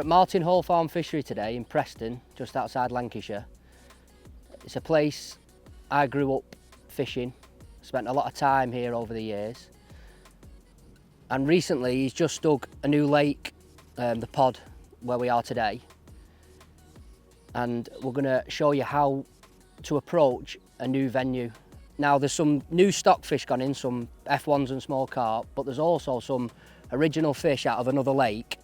Martin Hall Farm Fishery today in Preston, just outside Lancashire. It's a place I grew up fishing, spent a lot of time here over the years. And recently he's just dug a new lake, the pod where we are today. And we're going to show you how to approach a new venue. Now there's some new stock fish gone in, some F1s and small carp, but there's also some original fish out of another lake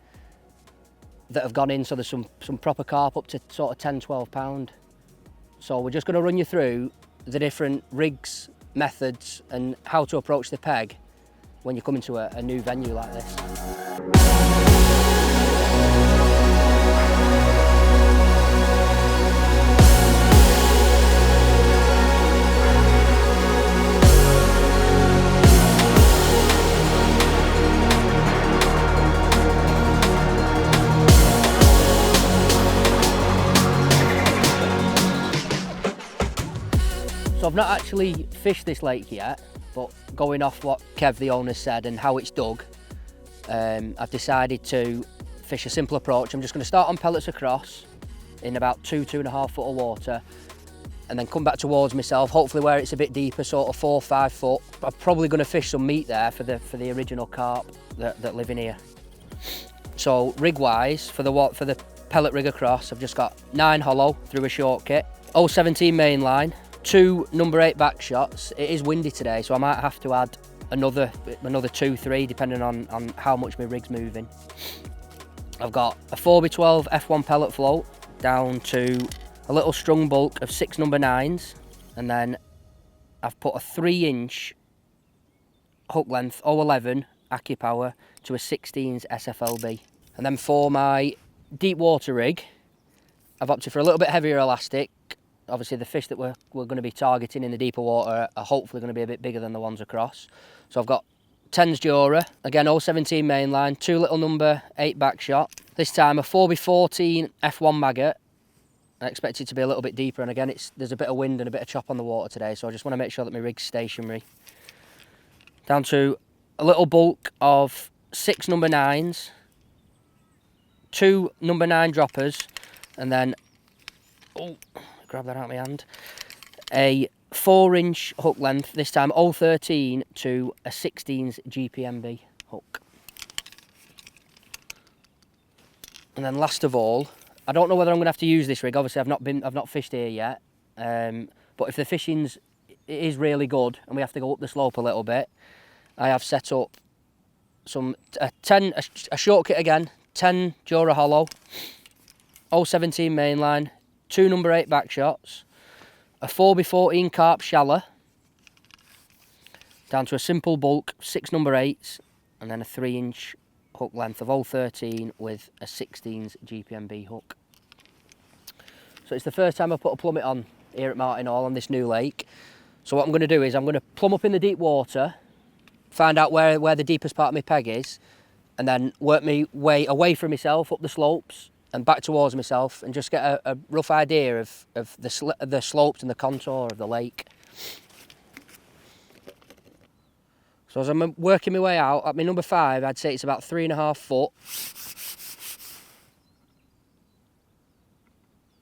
that have gone in, so there's some proper carp up to sort of 10, 12 pound. So we're just going to run you through the different rigs, methods and how to approach the peg when you come into a new venue like this. So I've not actually fished this lake yet, but going off what Kev the owner said and how it's dug, I've decided to fish a simple approach. I'm just going to start on pellets across in about 2.5 foot of water and then come back towards myself, hopefully where it's a bit deeper, sort of 4 or 5 foot. I'm probably going to fish some meat there for the original carp that live in here. So rig wise, for the pellet rig across, I've just got 9 hollow through a short kit, 017 main line, 2 number 8 back shots. It is windy today, so I might have to add another 2, 3, depending on how much my rig's moving. I've got a 4x12 F1 pellet float down to a little strung bulk of 6 number 9s, and then I've put a 3-inch hook length 011 AccuPower to a 16s SFLB. And then for my deep water rig, I've opted for a little bit heavier elastic. Obviously the fish that we're going to be targeting in the deeper water are hopefully going to be a bit bigger than the ones across. So I've got 10s Jura, again 017 main line, 2 little number 8 back shot. This time a 4x14 F1 maggot. I expect it to be a little bit deeper, and again there's a bit of wind and a bit of chop on the water today, so I just want to make sure that my rig's stationary. Down to a little bulk of 6 number 9s, 2 number 9 droppers, and then, oh, grab that out of my hand, a 4-inch hook length, this time 013 to a 16s GPMB hook. And then last of all, I don't know whether I'm going to have to use this rig. Obviously I've not fished here yet, but if the fishing is really good and we have to go up the slope a little bit, I have set up a short kit again, 10 Jura hollow, 017 main line, 2 number 8 back shots, a 4x14 carp shallow, down to a simple bulk 6 number 8s, and then a 3-inch hook length of 013 with a 16s GPMB hook. So it's the first time I've put a plummet on here at Martin Hall on this new lake. So what I'm going to do is I'm going to plumb up in the deep water, find out where the deepest part of my peg is, and then work my way away from myself up the slopes and back towards myself, and just get a rough idea of the slopes and the contour of the lake. So as I'm working my way out, at my number 5, I'd say it's about 3.5 foot.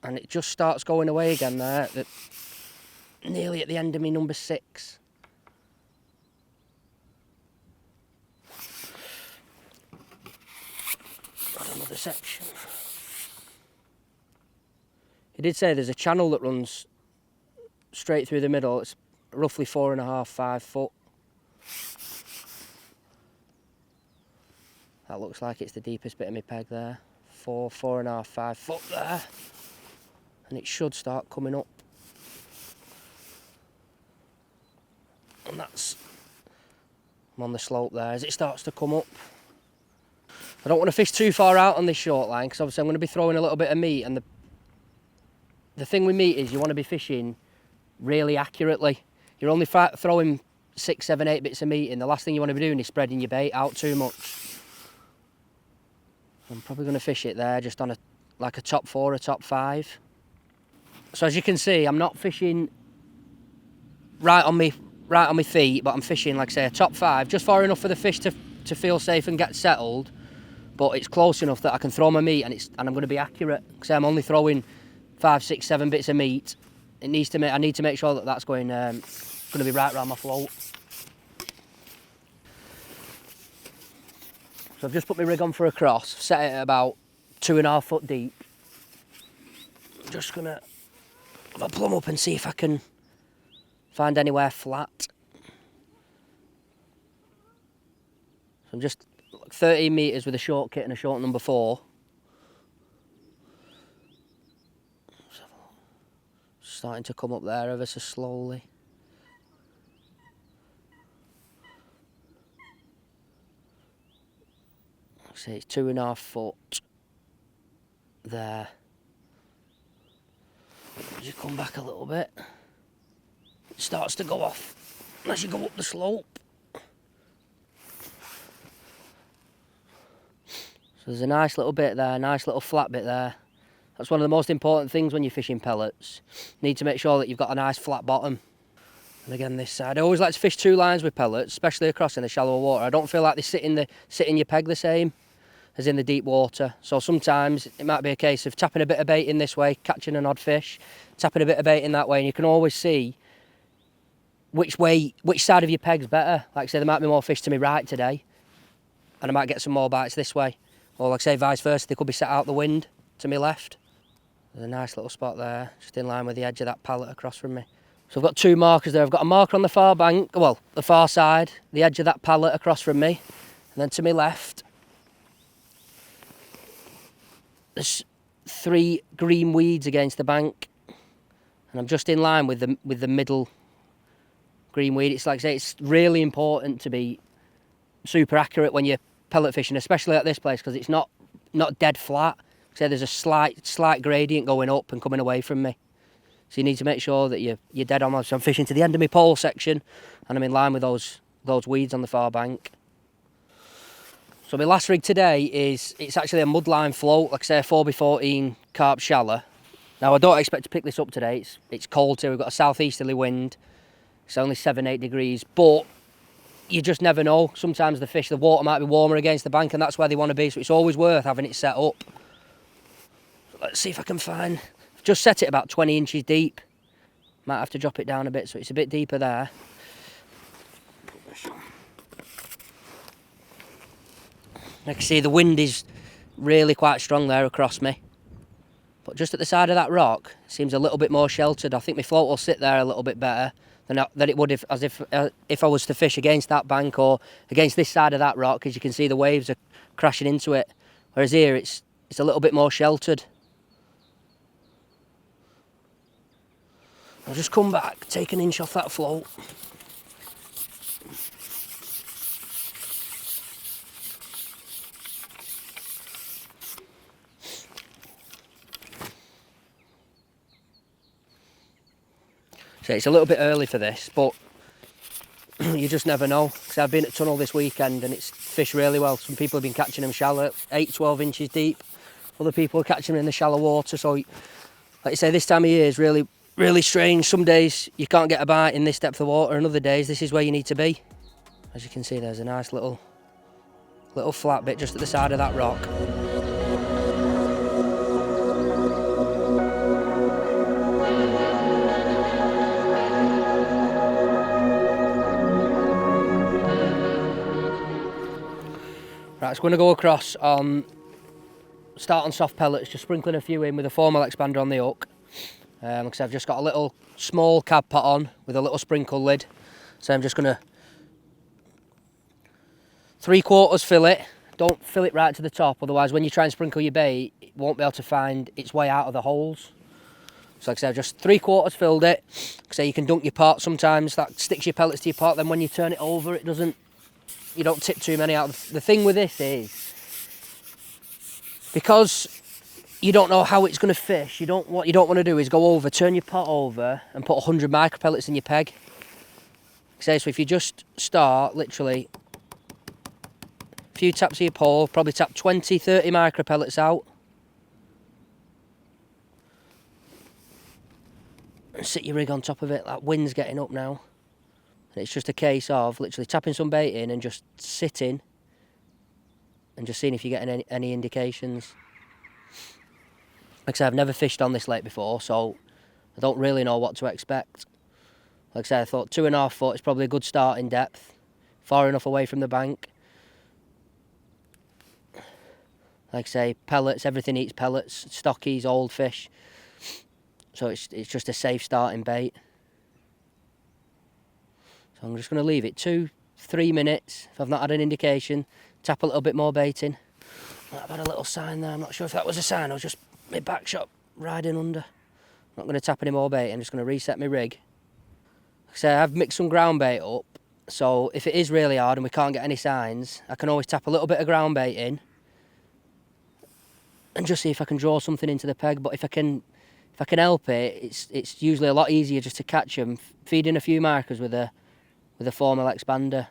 And it just starts going away again there, nearly at the end of my number 6. Got another section. He did say there's a channel that runs straight through the middle. It's roughly 4.5, 5 foot. That looks like it's the deepest bit of my peg there. 4.5, 5 foot there. And it should start coming up. And I'm on the slope there as it starts to come up. I don't want to fish too far out on this short line, because obviously I'm going to be throwing a little bit of meat, and the thing with meat is you want to be fishing really accurately. You're only throwing 6, 7, 8 bits of meat in. The last thing you want to be doing is spreading your bait out too much. I'm probably going to fish it there just on like a top 4 or top 5. So as you can see, I'm not fishing right on my feet, but I'm fishing, like I say, a top 5, just far enough for the fish to feel safe and get settled, but it's close enough that I can throw my meat and I'm going to be accurate. Because I'm only throwing 5, 6, 7 bits of meat. I need to make sure that that's going to be right around my float. So I've just put my rig on for a cross, set it at about 2.5 foot deep. I'm just going to have a plumb up and see if I can find anywhere flat. So I'm just 13 metres with a short kit and a short number 4. Starting to come up there ever so slowly. See, it's 2.5 foot there. As you come back a little bit, it starts to go off as you go up the slope. So there's a nice little bit there, nice little flat bit there. That's one of the most important things when you're fishing pellets. You need to make sure that you've got a nice flat bottom. And again this side, I always like to fish 2 lines with pellets, especially across in the shallow water. I don't feel like they sit in your peg the same as in the deep water. So sometimes it might be a case of tapping a bit of bait in this way, catching an odd fish, tapping a bit of bait in that way, and you can always see which side of your peg's better. Like I say, there might be more fish to my right today, and I might get some more bites this way. Or like I say, vice versa, they could be set out the wind to my left. There's a nice little spot there, just in line with the edge of that pallet across from me. So I've got 2 markers there. I've got a marker on the far bank, well, the far side, the edge of that pallet across from me, and then to my left, there's 3 green weeds against the bank, and I'm just in line with the middle green weed. It's like I say, it's really important to be super accurate when you're pellet fishing, especially at this place, because it's not dead flat. So there's a slight gradient going up and coming away from me. So you need to make sure that you're dead on. So I'm fishing to the end of my pole section, and I'm in line with those weeds on the far bank. So my last rig today it's actually a mudline float, like I say, a 4x14 carp shallow. Now I don't expect to pick this up today. It's cold here. We've got a southeasterly wind. It's only 7-8 degrees, but you just never know. Sometimes the water might be warmer against the bank, and that's where they want to be. So it's always worth having it set up. So let's see if I can find. I've just set it about 20 inches deep. Might have to drop it down a bit so it's a bit deeper there. Like I see, the wind is really quite strong there across me. But just at the side of that rock, it seems a little bit more sheltered. I think my float will sit there a little bit better than it would if I was to fish against that bank or against this side of that rock, because you can see the waves are crashing into it. Whereas here, it's a little bit more sheltered. I'll just come back, take an inch off that float. So it's a little bit early for this, but you just never know. Because I've been at Tunnel this weekend and it's fished really well. Some people have been catching them shallow, 8-12 inches deep. Other people are catching them in the shallow water. So, like you say, this time of year is really, really strange. Some days you can't get a bite in this depth of water, and other days this is where you need to be. As you can see, there's a nice little flat bit just at the side of that rock. Right, so we're going to go across on, start on soft pellets, just sprinkling a few in with a formal expander on the hook. Like I said, I've just got a little small cab pot on with a little sprinkle lid. So I'm just going to 3/4 fill it. Don't fill it right to the top, otherwise when you try and sprinkle your bait, it won't be able to find its way out of the holes. So like I said, I've just 3/4 filled it. Like I say, you can dunk your pot, sometimes that sticks your pellets to your pot, then when you turn it over, you don't tip too many out. The thing with this is, because you don't know how it's going to fish, what you don't want to do is go over, turn your pot over and put 100 micro pellets in your peg. So if you just start, literally, a few taps of your pole, probably tap 20-30 micro pellets out. And sit your rig on top of it. That wind's getting up now. And it's just a case of literally tapping some bait in and just sitting and just seeing if you're getting any indications. Like I said, I've never fished on this lake before, so I don't really know what to expect. Like I said, I thought 2.5 foot is probably a good starting depth, far enough away from the bank. Like I say, pellets, everything eats pellets, stockies, old fish. So it's just a safe starting bait. So I'm just going to leave it 2-3 minutes. If I've not had an indication, tap a little bit more bait in. I've had a little sign there, I'm not sure if that was a sign, I was just my back shot riding under. I'm not going to tap any more bait, I'm just going to reset my rig. Like I say, I've mixed some ground bait up, so if it is really hard and we can't get any signs, I can always tap a little bit of ground bait in and just see if I can draw something into the peg. But if I can help it, it's usually a lot easier just to catch them, feeding a few markers with a 4mm expander.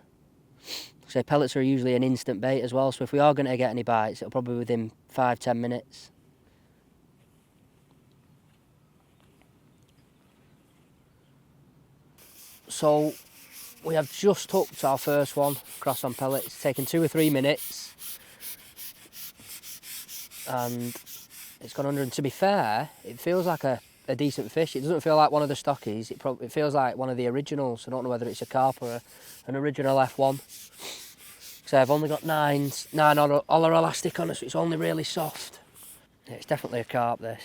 So pellets are usually an instant bait as well, so if we are going to get any bites, it'll probably be within 5-10 minutes. So we have just hooked our first one across on pellet. It's taken 2 or 3 minutes, and it's gone under. And to be fair, it feels like a decent fish. It doesn't feel like one of the stockies. It feels like one of the originals. I don't know whether it's a carp or an original F1. So I've only got 9 Oller elastic on it, so it's only really soft. Yeah, it's definitely a carp, this.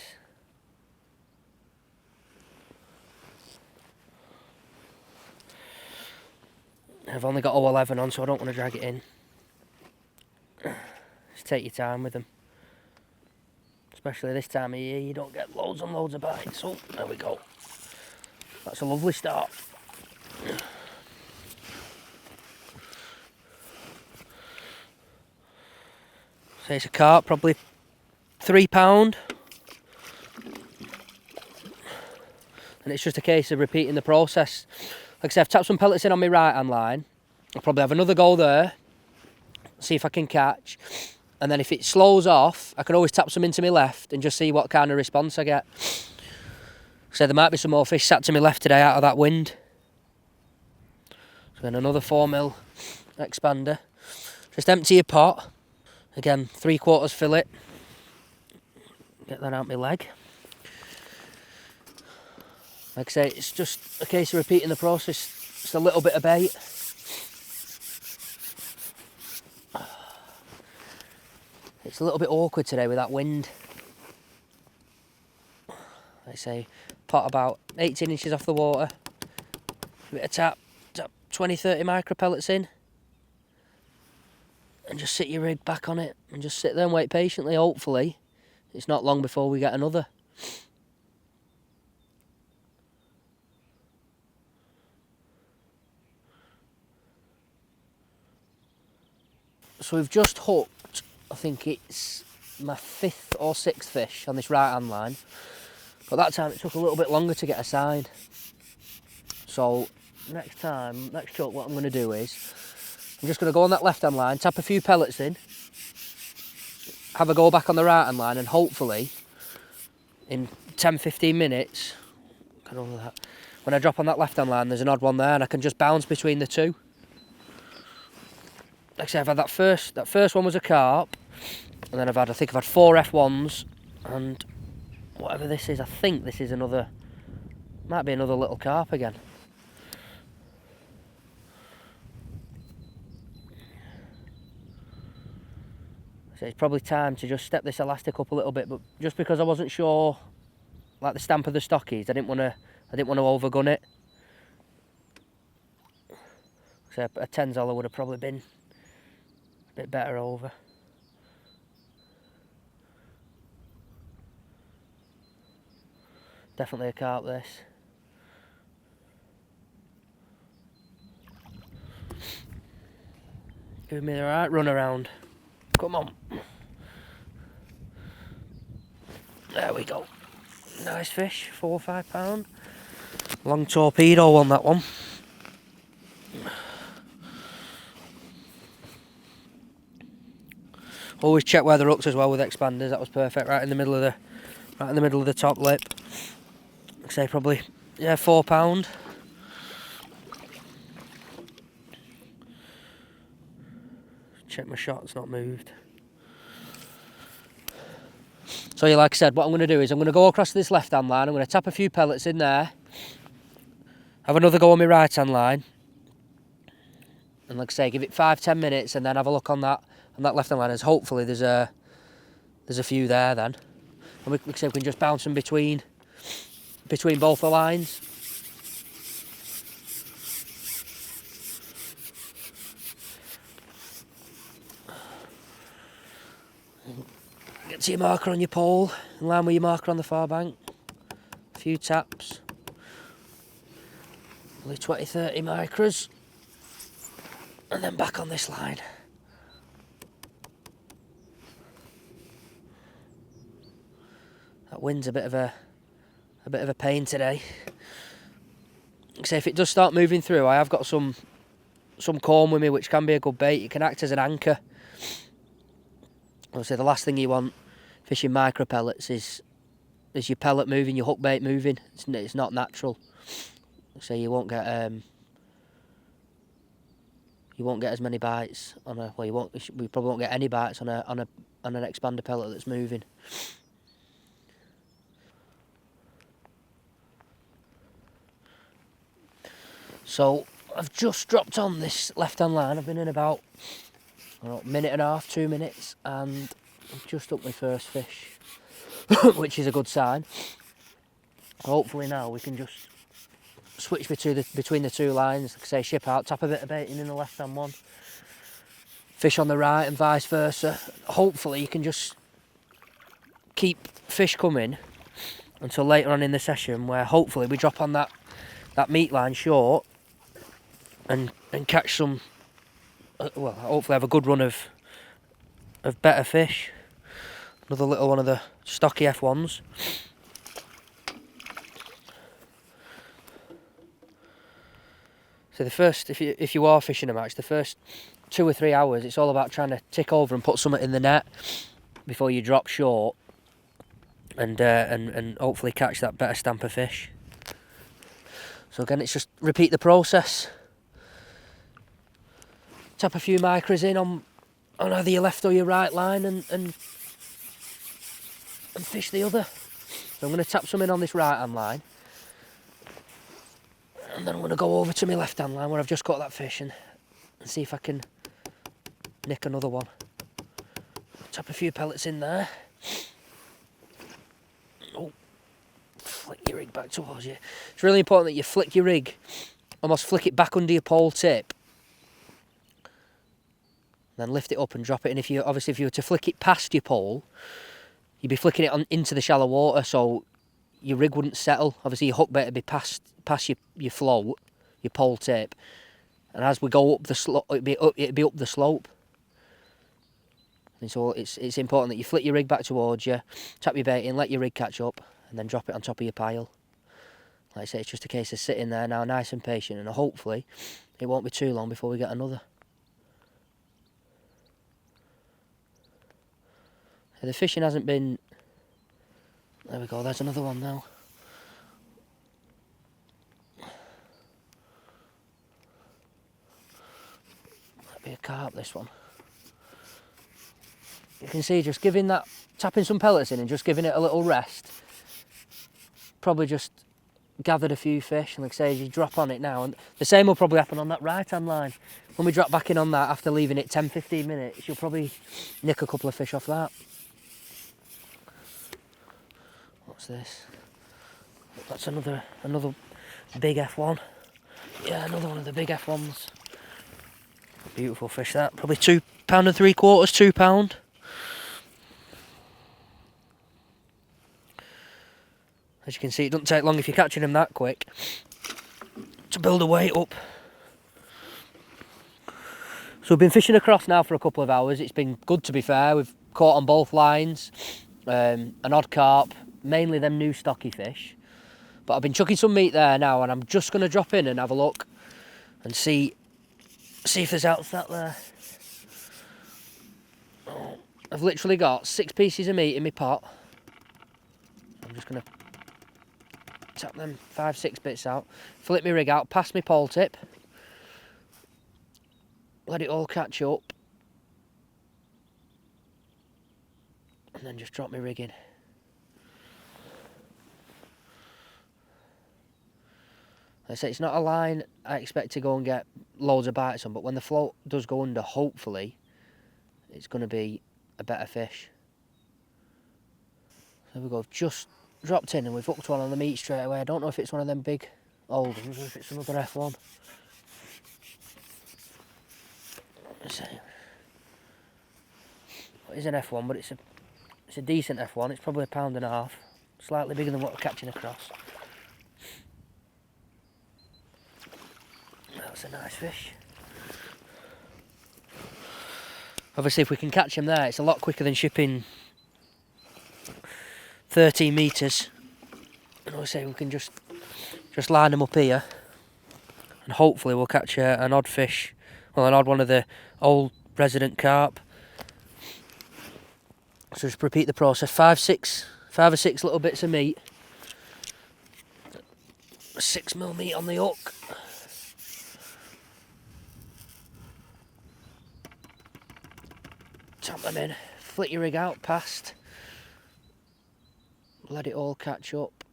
I've only got 011 on, so I don't want to drag it in. Just take your time with them. Especially this time of year, you don't get loads and loads of bites. Oh, there we go. That's a lovely start. So it's a carp, probably £3. And it's just a case of repeating the process. Like I said, I've tapped some pellets in on my right hand line. I'll probably have another go there, see if I can catch. And then if it slows off, I can always tap some into my left and just see what kind of response I get. So there might be some more fish sat to my left today out of that wind. So then another 4mm expander. Just empty your pot. Again, 3/4 fillet. Get that out my leg. Like I say, it's just a case of repeating the process. Just a little bit of bait. It's a little bit awkward today with that wind. Like I say, pot about 18 inches off the water. A bit of tap 20-30 micro pellets in. And just sit your rig back on it and just sit there and wait patiently. Hopefully, it's not long before we get another. So we've just hooked, I think it's my 5th or 6th fish on this right hand line, but that time it took a little bit longer to get a sign. So next hook, what I'm going to do is I'm just going to go on that left hand line, tap a few pellets in, have a go back on the right hand line, and hopefully in 10-15 minutes, when I drop on that left hand line, there's an odd one there and I can just bounce between the two. Like I said, I've had that first one was a carp, and then I think I've had 4 F1s, and whatever this is, I think this is might be another little carp again. So it's probably time to just step this elastic up a little bit, but just because I wasn't sure, like the stamp of the stockies, I didn't want to overgun it. So a 10 Zoller would have probably been a bit better over. Definitely a carp, this. Give me the right run around. Come on. There we go. Nice fish, 4 or 5 pound. Long torpedo on that one. Always check where the hooks as well with expanders. That was perfect, right in the middle of the top lip. Like I say, probably 4 pound. Check my shot, it's not moved. So yeah, like I said, what I'm going to do is I'm going to go across this left hand line, I'm going to tap a few pellets in there, have another go on my right hand line, and like I say, give it 5-10 minutes and then have a look on that left hand line, as hopefully there's a few there then. And like I say, we can just bounce them between both the lines. Get to your marker on your pole, in line with your marker on the far bank. A few taps. Only 20-30 micras. And then back on this line. That wind's a bit of a pain today. So if it does start moving through, I have got some corn with me, which can be a good bait. It can act as an anchor. Obviously, the last thing you want fishing micro pellets is your pellet moving, your hook bait moving. It's not natural, so you won't get as many bites on a. Well, we probably won't get any bites on an expander pellet that's moving. So I've just dropped on this left-hand line. I've been in about a minute and a half, 2 minutes, and I've just up my first fish, which is a good sign. Hopefully now we can just switch between the two lines, like I say, ship out, tap a bit of baiting in the left-hand one, fish on the right and vice versa. Hopefully you can just keep fish coming until later on in the session, where hopefully we drop on that meat line short and catch some, well, hopefully have a good run of better fish. Another little one of the stocky F1s. So the first, if you are fishing a match, the first 2 or 3 hours, it's all about trying to tick over and put something in the net before you drop short, and hopefully catch that better stamper fish. So again, it's just repeat the process. Tap a few micras in on either your left or your right line and fish the other. So I'm going to tap some in on this right hand line, and then I'm going to go over to my left hand line where I've just got that fish and see if I can nick another one. Tap a few pellets in there. Oh, flick your rig back towards you. It's really important that you flick your rig, almost flick it back under your pole tip, then lift it up and drop it. And if you were to flick it past your pole, you'd be flicking it into the shallow water, so your rig wouldn't settle. Obviously your hook bait would be past your float, your pole tip, and as we go up the slope, it'd be up the slope. And so it's important that you flick your rig back towards you, tap your bait in, let your rig catch up, and then drop it on top of your pile. Like I say, it's just a case of sitting there now, nice and patient, and hopefully it won't be too long before we get another. The fishing hasn't been... There we go, there's another one now. Might be a carp, this one. You can see just tapping some pellets in and just giving it a little rest, probably just gathered a few fish. And like I say, as you drop on it now, and the same will probably happen on that right hand line. When we drop back in on that after leaving it 10-15 minutes, you'll probably nick a couple of fish off that. What's this? That's another big F1. Yeah, another one of the big F1s. Beautiful fish that. Probably £2.75, £2. As you can see, it doesn't take long if you're catching them that quick to build a weight up. So we've been fishing across now for a couple of hours. It's been good, to be fair. We've caught on both lines, an odd carp, mainly them new stocky fish. But I've been chucking some meat there now, and I'm just going to drop in and have a look and see if there's outside there. Oh, I've literally got 6 pieces of meat in my pot. I'm just going to tap them 5-6 bits out, flip my rig out, past my pole tip, let it all catch up, and then just drop my rig in. I say it's not a line I expect to go and get loads of bites on, but when the float does go under, hopefully it's going to be a better fish. There we go, just dropped in and we've hooked one on the meat straight away. I don't know if it's one of them big old ones or if it's another F1. It is an F1, but it's a decent F1. It's probably £1.5 pounds, slightly bigger than what we're catching across. That's a nice fish. Obviously, if we can catch him there, it's a lot quicker than shipping 13 metres. And I say we can just line them up here, and hopefully we'll catch an odd fish. Well, an odd one of the old resident carp. So just repeat the process. 5 or 6 little bits of meat. 6mm meat on the hook. Tap them in. Flick your rig out past. Let it all catch up.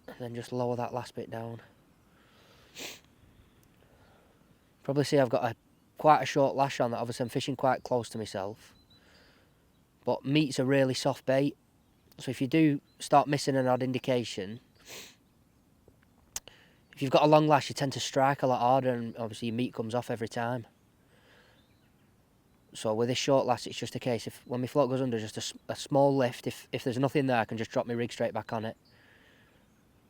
And then just lower that last bit down. Probably see I've got quite a short lash on that. Obviously I'm fishing quite close to myself. But meat's a really soft bait. So if you do start missing an odd indication, if you've got a long lash you tend to strike a lot harder, and obviously your meat comes off every time. So with this short lash it's just a case, if when my float goes under, just a small lift. If there's nothing there I can just drop my rig straight back on it.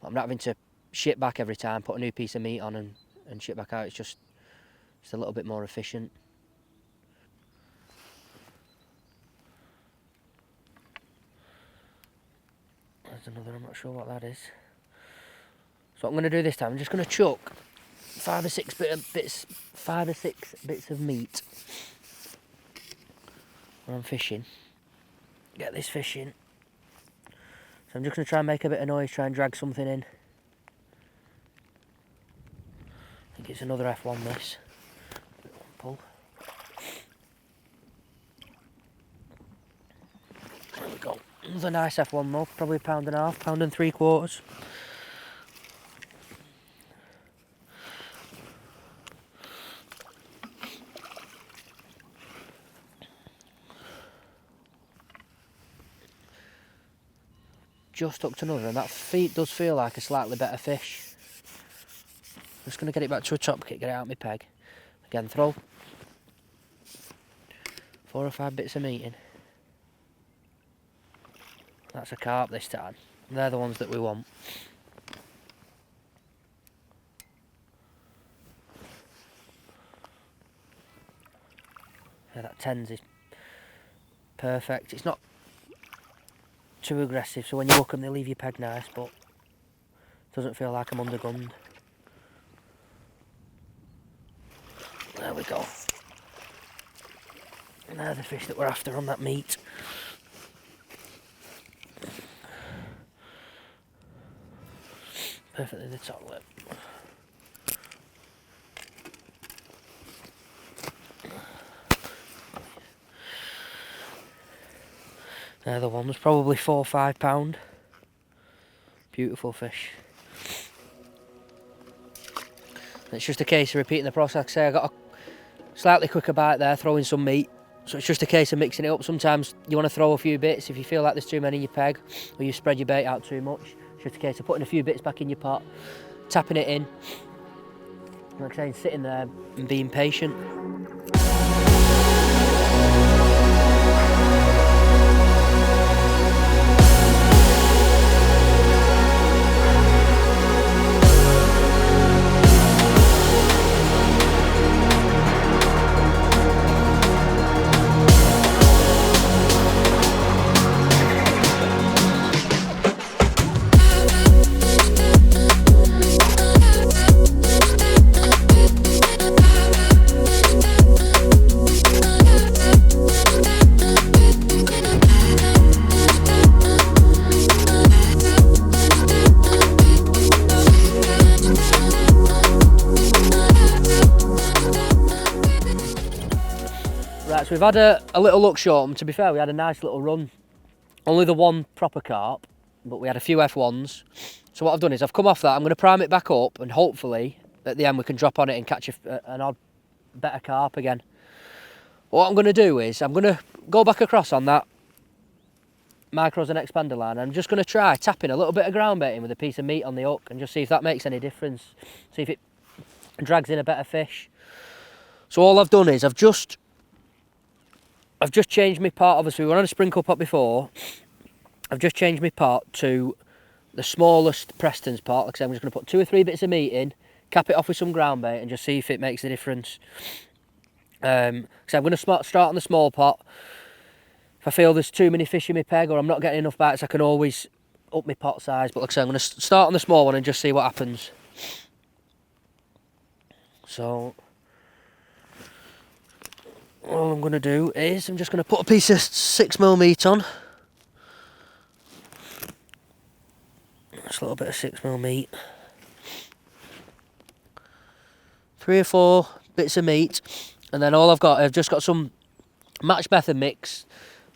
I'm not having to ship back every time, put a new piece of meat on and ship back out. It's just a little bit more efficient. There's another, I'm not sure what that is. So what I'm going to do this time, I'm just going to chuck 5 or 6 bits of meat when I'm fishing. Get this fish in. So I'm just going to try and make a bit of noise, try and drag something in. I think it's another F1 this. Pull. There we go. Another nice F1 though, probably £1.5, £1.75. Just hooked another, and that does feel like a slightly better fish. I'm just going to get it back to a top kick, get it out of my peg. Again, throw 4 or 5 bits of meat in. That's a carp this time. They're the ones that we want. Yeah, that 10s is perfect. It's not too aggressive, so when you hook them they leave your peg nice, but it doesn't feel like I'm undergunned. There we go. And they're the fish that we're after on that meat. Perfectly the top lip. They're the ones, probably £4 or £5. Beautiful fish. It's just a case of repeating the process. Like I say, I got a slightly quicker bite there, throwing some meat. So it's just a case of mixing it up. Sometimes you want to throw a few bits if you feel like there's too many in your peg, or you spread your bait out too much. It's just a case of putting a few bits back in your pot, tapping it in, like I say, sitting there and being patient. Right, so we've had a little look short, and to be fair, we had a nice little run. Only the one proper carp, but we had a few F1s. So what I've done is I've come off that, I'm going to prime it back up, and hopefully at the end we can drop on it and catch an odd better carp again. What I'm going to do is I'm going to go back across on that micros and expander line. I'm just going to try tapping a little bit of ground bait in with a piece of meat on the hook and just see if that makes any difference. See if it drags in a better fish. So all I've done is I've just changed my pot. Obviously we were on a sprinkle pot before. I've just changed my pot to the smallest Preston's pot. Like I said, I'm just going to put 2 or 3 bits of meat in, cap it off with some ground bait and just see if it makes a difference. So I'm going to start on the small pot. If I feel there's too many fish in my peg or I'm not getting enough bites, I can always up my pot size. But like I said, I'm going to start on the small one and just see what happens. So all I'm going to do is I'm just going to put a piece of 6mm meat on. Just a little bit of 6mm meat. 3 or 4 bits of meat. And then all I've just got some match method mix.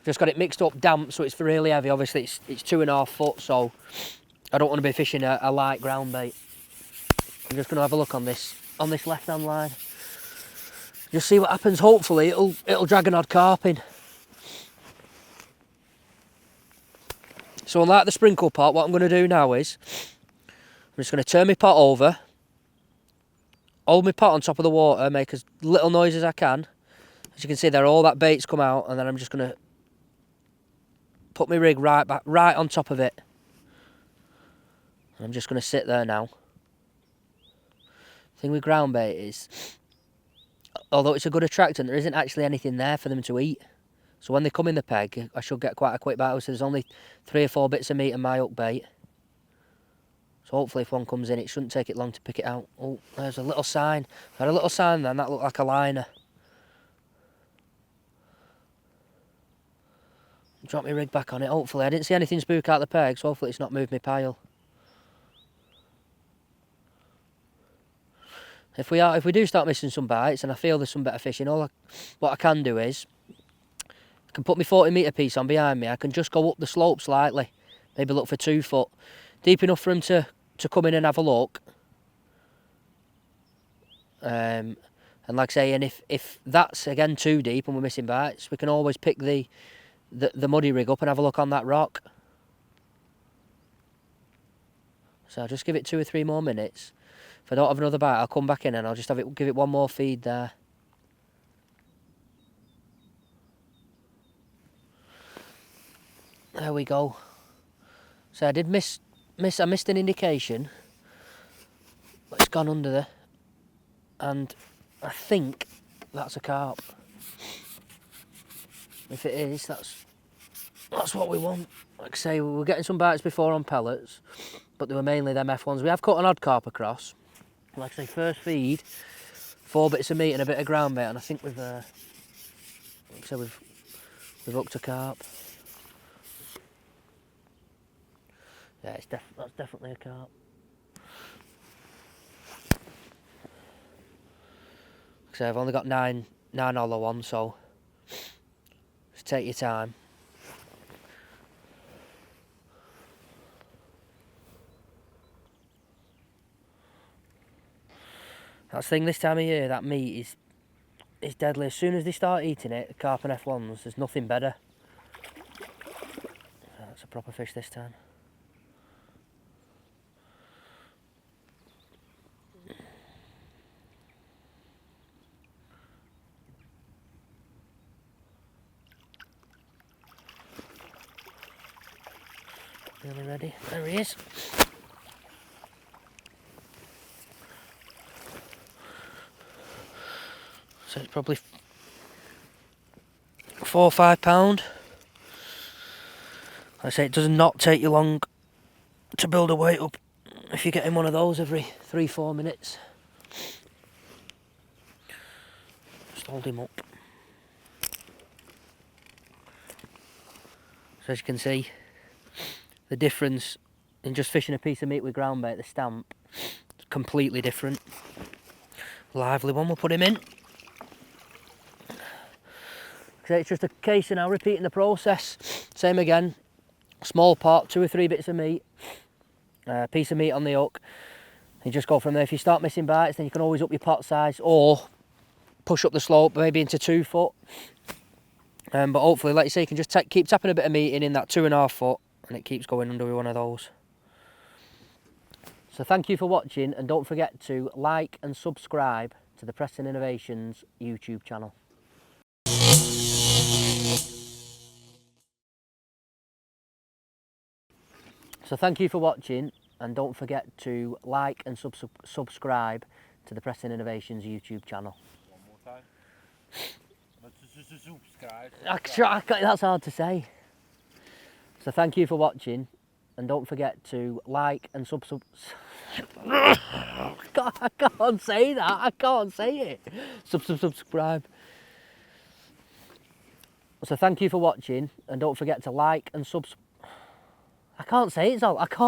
Just got it mixed up damp, so it's really heavy. Obviously it's 2.5 foot, so I don't want to be fishing a light ground bait. I'm just going to have a look on this left hand line. Just see what happens. Hopefully it'll drag an odd carp in. So unlike the sprinkle pot, what I'm going to do now is I'm just going to turn my pot over, hold my pot on top of the water, make as little noise as I can. As you can see there, all that bait's come out, and then I'm just going to put my rig right on top of it. And I'm just going to sit there now. The thing with ground bait is, although it's a good attractant, there isn't actually anything there for them to eat. So when they come in the peg, I should get quite a quick bite. So there's only 3 or 4 bits of meat in my hook bait. So hopefully if one comes in, it shouldn't take it long to pick it out. Oh, there's a little sign. I had a little sign then, that looked like a liner. Drop my rig back on it, hopefully. I didn't see anything spook out the peg, so hopefully it's not moved my pile. If we do start missing some bites and I feel there's some better fishing, what I can do is I can put my 40 metre piece on behind me. I can just go up the slope slightly, maybe look for 2 foot, deep enough for him to come in and have a look. And like I say, and if that's again too deep and we're missing bites, we can always pick the muddy rig up and have a look on that rock. So I'll just give it 2 or 3 more minutes. If I don't have another bite, I'll come back in and I'll just give it one more feed there. There we go. So I did I missed an indication, but it's gone under there, and I think that's a carp. If it is, that's what we want. Like I say, we were getting some bites before on pellets, but they were mainly them F1s. We have cut an odd carp across. Like I say, first feed, 4 bits of meat and a bit of ground bait, and I think we've hooked a carp. Yeah, that's definitely a carp. So I've only got nine hollow ones, so just take your time. That's the thing this time of year, that meat is deadly. As soon as they start eating it, the carp and F1s, there's nothing better. That's a proper fish this time. Nearly ready. There he is. So it's probably 4 or 5 pound. I say it does not take you long to build a weight up if you're getting one of those every 3-4 minutes. Just hold him up. So as you can see, the difference in just fishing a piece of meat with ground bait, the stamp, is completely different. Lively one, we'll put him in. So it's just a case of now repeating the process. Same again, small pot, 2 or 3 bits of meat, piece of meat on the hook. You just go from there. If you start missing bites, then you can always up your pot size or push up the slope maybe into 2 foot. But hopefully, like you say, you can just keep tapping a bit of meat in that 2.5 foot, and it keeps going under with one of those. So thank you for watching, and don't forget to like and subscribe to the Preston Innovations YouTube channel. So thank you for watching, and don't forget to like and subscribe to the Preston Innovations YouTube channel. One more time. Subscribe. That's hard to say. So thank you for watching, and don't forget to like and I can't say that. I can't say it. Subscribe. So thank you for watching, and don't forget to like and I can't say it, Zal. I can't.